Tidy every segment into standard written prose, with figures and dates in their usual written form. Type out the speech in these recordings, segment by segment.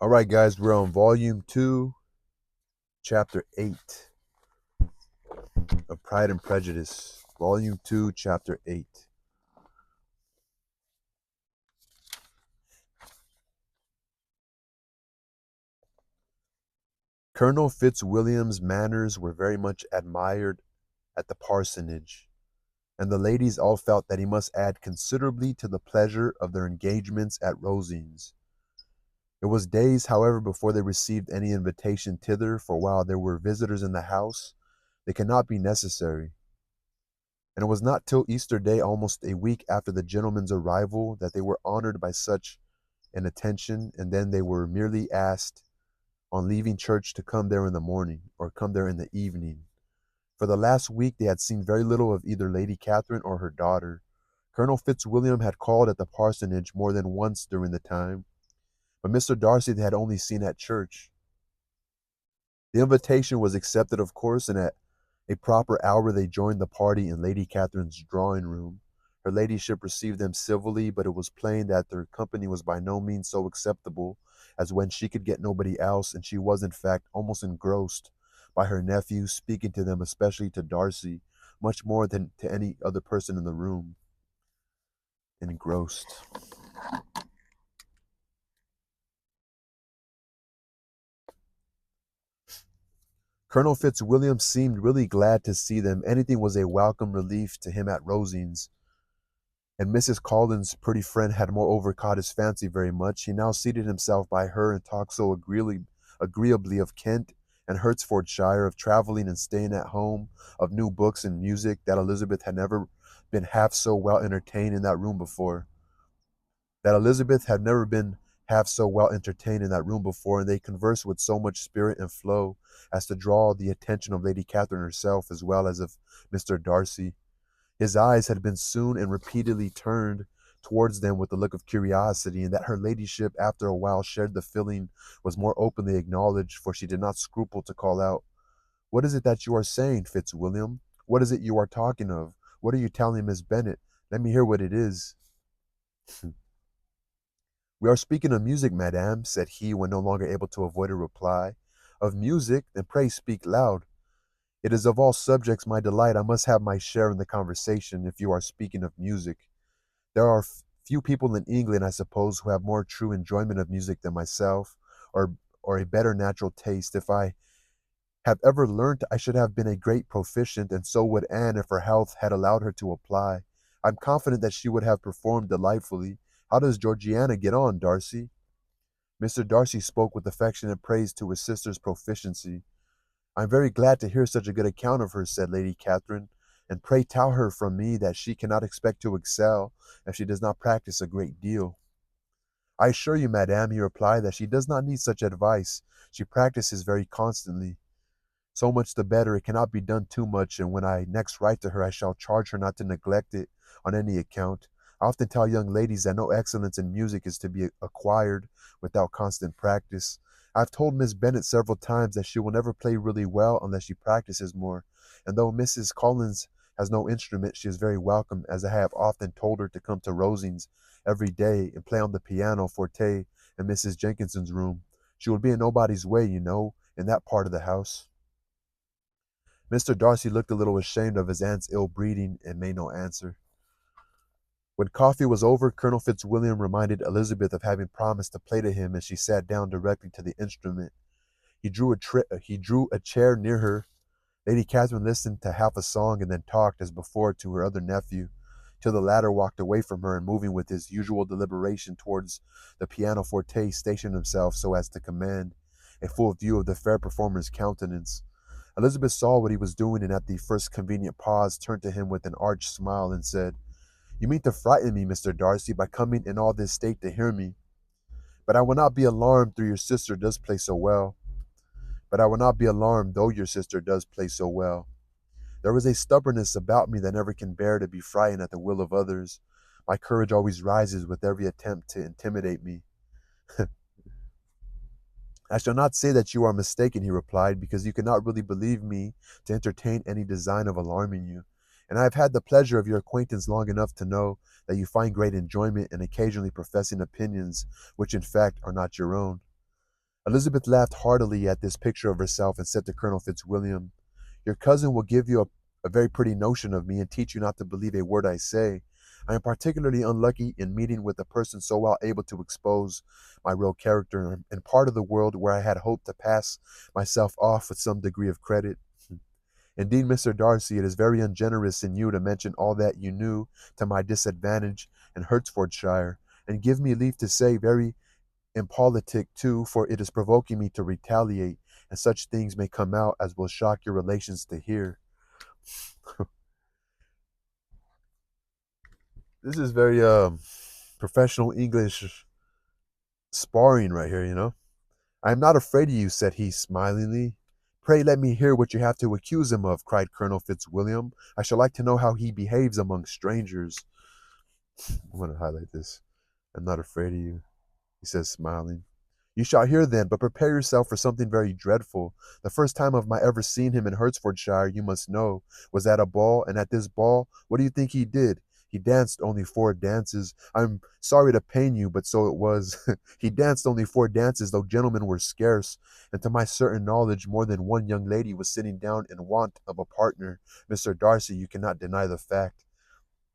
All right, guys, we're on volume 2, chapter 8 of Pride and Prejudice. Volume 2, chapter 8. Colonel Fitzwilliam's manners were very much admired at the parsonage, and the ladies all felt that he must add considerably to the pleasure of their engagements at Rosings. It was days, however, before they received any invitation thither, for while there were visitors in the house, they could not be necessary. And it was not till Easter Day, almost a week after the gentlemen's arrival, that they were honored by such an attention, and then they were merely asked, on leaving church, to come there in the morning, or come there in the evening. For the last week they had seen very little of either Lady Catherine or her daughter. Colonel Fitzwilliam had called at the parsonage more than once during the time, but Mr. Darcy they had only seen at church. The invitation was accepted, of course, and at a proper hour they joined the party in Lady Catherine's drawing room. Her ladyship received them civilly, but it was plain that their company was by no means so acceptable as when she could get nobody else, and she was, in fact, almost engrossed by her nephew, speaking to them, especially to Darcy, much more than to any other person in the room. Engrossed. Colonel Fitzwilliam seemed really glad to see them. Anything was a welcome relief to him at Rosings. And Mrs. Collins's pretty friend had moreover caught his fancy very much. He now seated himself by her and talked so agreeably of Kent and Hertfordshire, of travelling and staying at home, of new books and music, that Elizabeth had never been half so well entertained in that room before. And they conversed with so much spirit and flow as to draw the attention of Lady Catherine herself, as well as of Mr. Darcy. His eyes had been soon and repeatedly turned towards them with a look of curiosity, and that her ladyship after a while shared the feeling was more openly acknowledged, for she did not scruple to call out, "What is it that you are saying, Fitzwilliam? What is it you are talking of? What are you telling Miss Bennet? Let me hear what it is." "We are speaking of music, madame," said he, when no longer able to avoid a reply. "Of music? Then pray speak loud. It is of all subjects my delight. I must have my share in the conversation, if you are speaking of music. There are few people in England, I suppose, who have more true enjoyment of music than myself, or a better natural taste. If I have ever learnt, I should have been a great proficient, and so would Anne if her health had allowed her to apply. I'm confident that she would have performed delightfully. How does Georgiana get on, Darcy?" Mr. Darcy spoke with affectionate praise to his sister's proficiency. "I am very glad to hear such a good account of her," said Lady Catherine, "and pray tell her from me that she cannot expect to excel if she does not practice a great deal." "I assure you, madame," he replied, "that she does not need such advice. She practices very constantly. So much the better. It cannot be done too much, and when I next write to her I shall charge her not to neglect it on any account. I often tell young ladies that no excellence in music is to be acquired without constant practice. I've told Miss Bennet several times that she will never play really well unless she practices more, and though Mrs. Collins has no instrument, she is very welcome, as I have often told her, to come to Rosings every day and play on the piano forte in Mrs. Jenkinson's room. She will be in nobody's way, you know, in that part of the house." Mr. Darcy looked a little ashamed of his aunt's ill breeding, and made no answer. When coffee was over, Colonel Fitzwilliam reminded Elizabeth of having promised to play to him, and she sat down directly to the instrument. He drew a chair near her. Lady Catherine listened to half a song, and then talked, as before, to her other nephew, till the latter walked away from her, and moving with his usual deliberation towards the pianoforte, stationed himself so as to command a full view of the fair performer's countenance. Elizabeth saw what he was doing, and at the first convenient pause turned to him with an arch smile, and said, "You mean to frighten me, Mr. Darcy, by coming in all this state to hear me. But I will not be alarmed, though your sister does play so well. But I will not be alarmed, though your sister does play so well. There is a stubbornness about me that never can bear to be frightened at the will of others. My courage always rises with every attempt to intimidate me." "I shall not say that you are mistaken," he replied, "because you cannot really believe me to entertain any design of alarming you. and I have had the pleasure of your acquaintance long enough to know that you find great enjoyment in occasionally professing opinions which in fact are not your own. Elizabeth laughed heartily at this picture of herself and said to Colonel Fitzwilliam, "Your cousin will give you a very pretty notion of me and teach you not to believe a word I say. I am particularly unlucky in meeting with a person so well able to expose my real character in part of the world where I had hoped to pass myself off with some degree of credit. Indeed, Mr. Darcy, it is very ungenerous in you to mention all that you knew to my disadvantage in Hertfordshire, and give me leave to say very impolitic too, for it is provoking me to retaliate, and such things may come out as will shock your relations to hear." This is very professional English sparring right here, you know. "I am not afraid of you," said he smilingly. "Pray let me hear what you have to accuse him of," cried Colonel Fitzwilliam. "I should like to know how he behaves among strangers." I want to highlight this. "I'm not afraid of you," he says, smiling. "You shall hear then, but prepare yourself for something very dreadful. The first time of my ever seeing him in Hertfordshire, you must know, was at a ball, and at this ball, what do you think he did? He danced only 4 dances. I'm sorry to pain you, but so it was. He danced only 4 dances, though gentlemen were scarce, and to my certain knowledge, more than one young lady was sitting down in want of a partner. Mr. Darcy, you cannot deny the fact."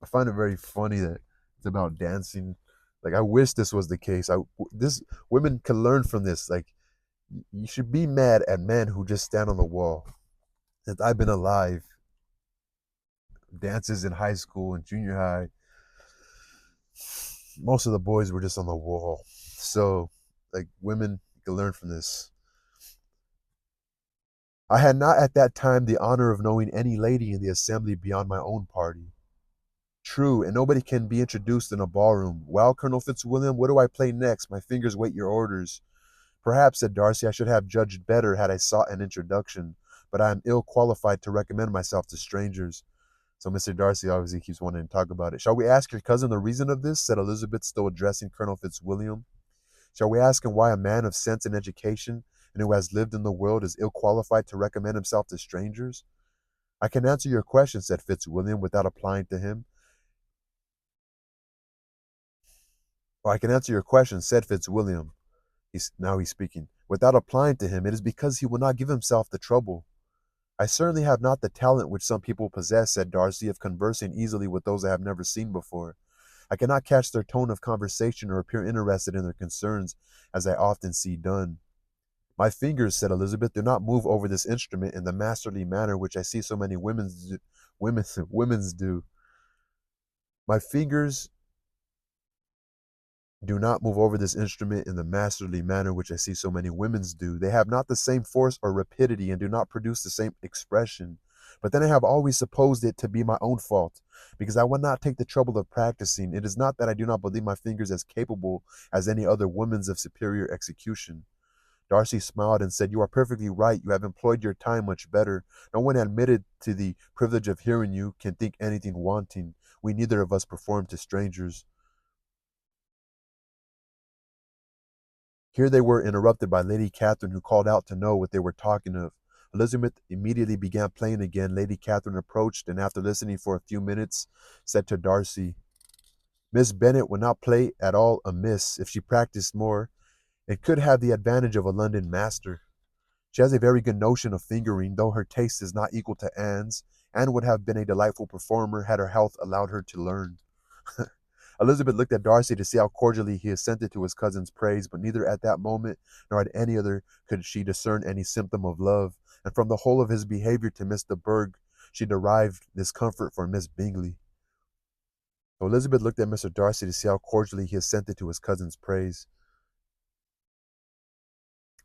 I find it very funny that it's about dancing. Like I wish this was the case. This women can learn from this. Like you should be mad at men who just stand on the wall. Since I've been alive, dances in high school and junior high, most of the boys were just on the wall. So, like women can learn from this. "I had not at that time the honor of knowing any lady in the assembly beyond my own party." "True, and nobody can be introduced in a ballroom. Well, Colonel Fitzwilliam, what do I play next? My fingers wait your orders." "Perhaps," said Darcy, "I should have judged better had I sought an introduction, but I am ill qualified to recommend myself to strangers." So Mr. Darcy obviously keeps wanting to talk about it. "Shall we ask your cousin the reason of this?" said Elizabeth, still addressing Colonel Fitzwilliam. "Shall we ask him why a man of sense and education, and who has lived in the world, is ill qualified to recommend himself to strangers?" "I can answer your question," said Fitzwilliam, without applying to him. "Or I can answer your question," said Fitzwilliam. He's speaking. "Without applying to him, it is because he will not give himself the trouble." "I certainly have not the talent which some people possess," said Darcy, "of conversing easily with those I have never seen before. I cannot catch their tone of conversation or appear interested in their concerns, as I often see done." "My fingers," said Elizabeth, "do not move over this instrument in the masterly manner which I see so many women's do. My fingers do not move over this instrument in the masterly manner which I see so many women's do. They have not the same force or rapidity, and do not produce the same expression. But then I have always supposed it to be my own fault, because I would not take the trouble of practicing. It is not that I do not believe my fingers as capable as any other woman's of superior execution." Darcy smiled and said, "You are perfectly right. You have employed your time much better. No one admitted to the privilege of hearing you can think anything wanting. We neither of us perform to strangers." Here they were interrupted by Lady Catherine, who called out to know what they were talking of. Elizabeth immediately began playing again. Lady Catherine approached, and after listening for a few minutes, said to Darcy, "Miss Bennet would not play at all amiss if she practiced more, and could have the advantage of a London master. She has a very good notion of fingering, though her taste is not equal to Anne's, and would have been a delightful performer had her health allowed her to learn." Elizabeth looked at Darcy to see how cordially he assented to his cousin's praise, but neither at that moment nor at any other could she discern any symptom of love, and from the whole of his behaviour to Miss de Bourgh she derived this comfort for Miss Bingley. So Elizabeth looked at Mr. Darcy to see how cordially he assented to his cousin's praise,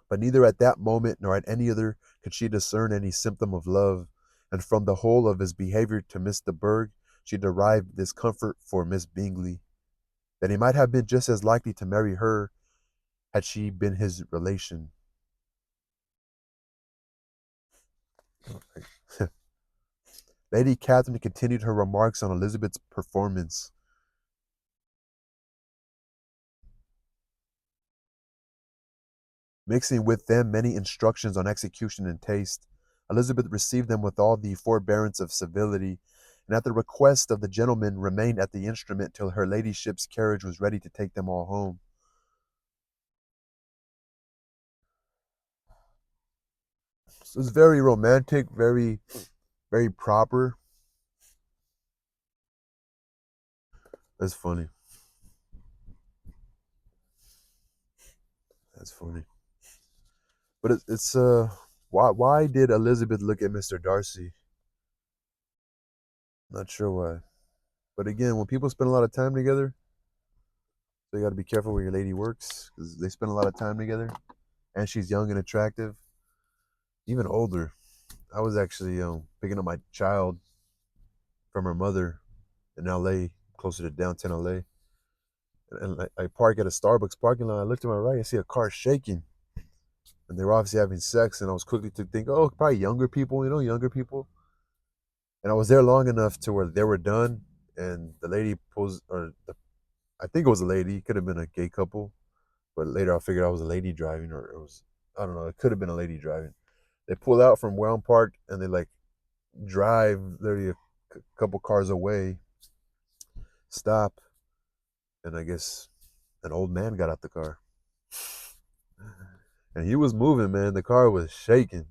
but neither at that moment nor at any other could she discern any symptom of love, and from the whole of his behaviour to Miss de Bourgh she derived this comfort for Miss Bingley, that he might have been just as likely to marry her had she been his relation. Lady Catherine continued her remarks on Elizabeth's performance, mixing with them many instructions on execution and taste. Elizabeth received them with all the forbearance of civility, and at the request of the gentleman remained at the instrument till her ladyship's carriage was ready to take them all home. So it's very romantic, very proper. That's funny. That's funny. But it's why did Elizabeth look at Mr. Darcy? Not sure why. But again, when people spend a lot of time together, so you got to be careful where your lady works because they spend a lot of time together, and she's young and attractive, even older. I was actually picking up my child from her mother in L.A., closer to downtown L.A., and I park at a Starbucks parking lot. I looked to my right and see a car shaking, and they were obviously having sex. And I was quickly to think, oh, probably younger people, younger people. And I was there long enough to where they were done, and the lady pulls, I think it was a lady, could have been a gay couple, but later I figured I was a lady driving, or it was, I don't know, it could have been a lady driving. They pull out from where I'm parked, and they like drive literally a couple cars away, stop, and I guess an old man got out the car, and he was moving, man. The car was shaking.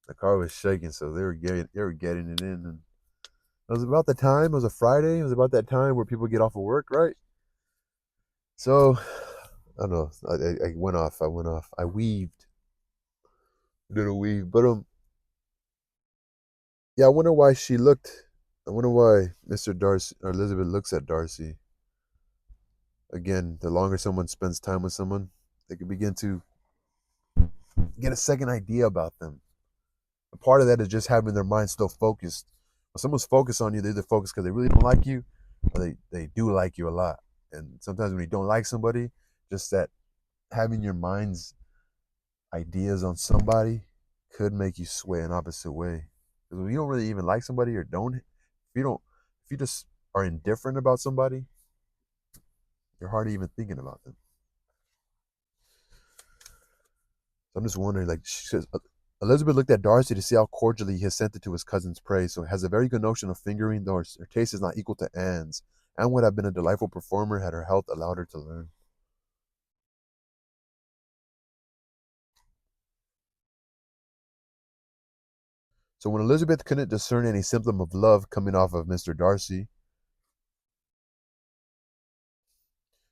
The car was shaking, so they were getting it in, and it was about the time. It was a Friday. It was about that time where people get off of work, right? So I don't know. I went off. I went off. I weaved. Did a weave, but yeah. I wonder why she looked. I wonder why Mr. Darcy or Elizabeth looks at Darcy. Again, the longer someone spends time with someone, they can begin to get a second idea about them. A part of that is just having their mind still focused. When someone's focused on you, they're either focused because they really don't like you, or they do like you a lot. And sometimes when you don't like somebody, just that having your mind's ideas on somebody could make you sway an opposite way. Because when you don't really even like somebody or don't, if you just are indifferent about somebody, you're hardly even thinking about them. So I'm just wondering, like, she says, Elizabeth looked at Darcy to see how cordially he assented to his cousin's praise, so has a very good notion of fingering, though her taste is not equal to Anne's. Anne would have been a delightful performer had her health allowed her to learn. So when Elizabeth couldn't discern any symptom of love coming off of Mr. Darcy,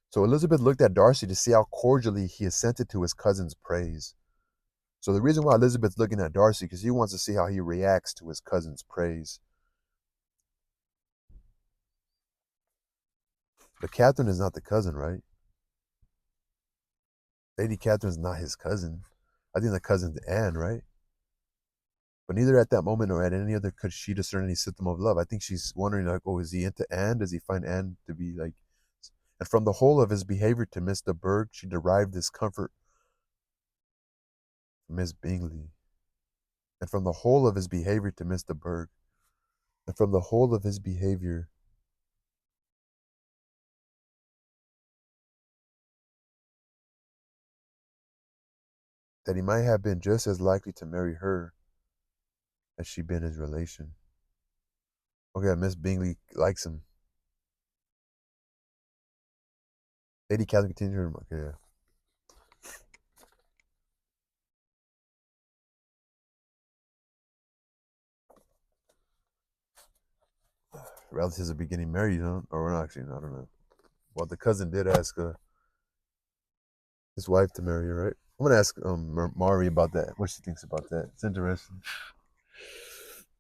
so Elizabeth looked at Darcy to see how cordially he assented to his cousin's praise. So the reason why Elizabeth's looking at Darcy because she wants to see how he reacts to his cousin's praise. But Catherine is not the cousin, right? Lady Catherine's not his cousin. I think the cousin's Anne, right? But neither at that moment nor at any other could she discern any symptom of love. I think she's wondering, like, oh, is he into Anne? Does he find Anne to be like? And from the whole of his behavior to Miss de Bourgh, she derived this comfort from Miss Bingley. And from the whole of his behavior to Miss de Bourgh, and from the whole of his behavior, that he might have been just as likely to marry her as she been his relation. Okay, Miss Bingley likes him. Lady Catherine continued. Okay, yeah. Relatives are beginning married, huh? Or not actually, I don't know. Well, the cousin did ask his wife to marry her, right? I'm gonna ask Mari about that. What she thinks about that. It's interesting.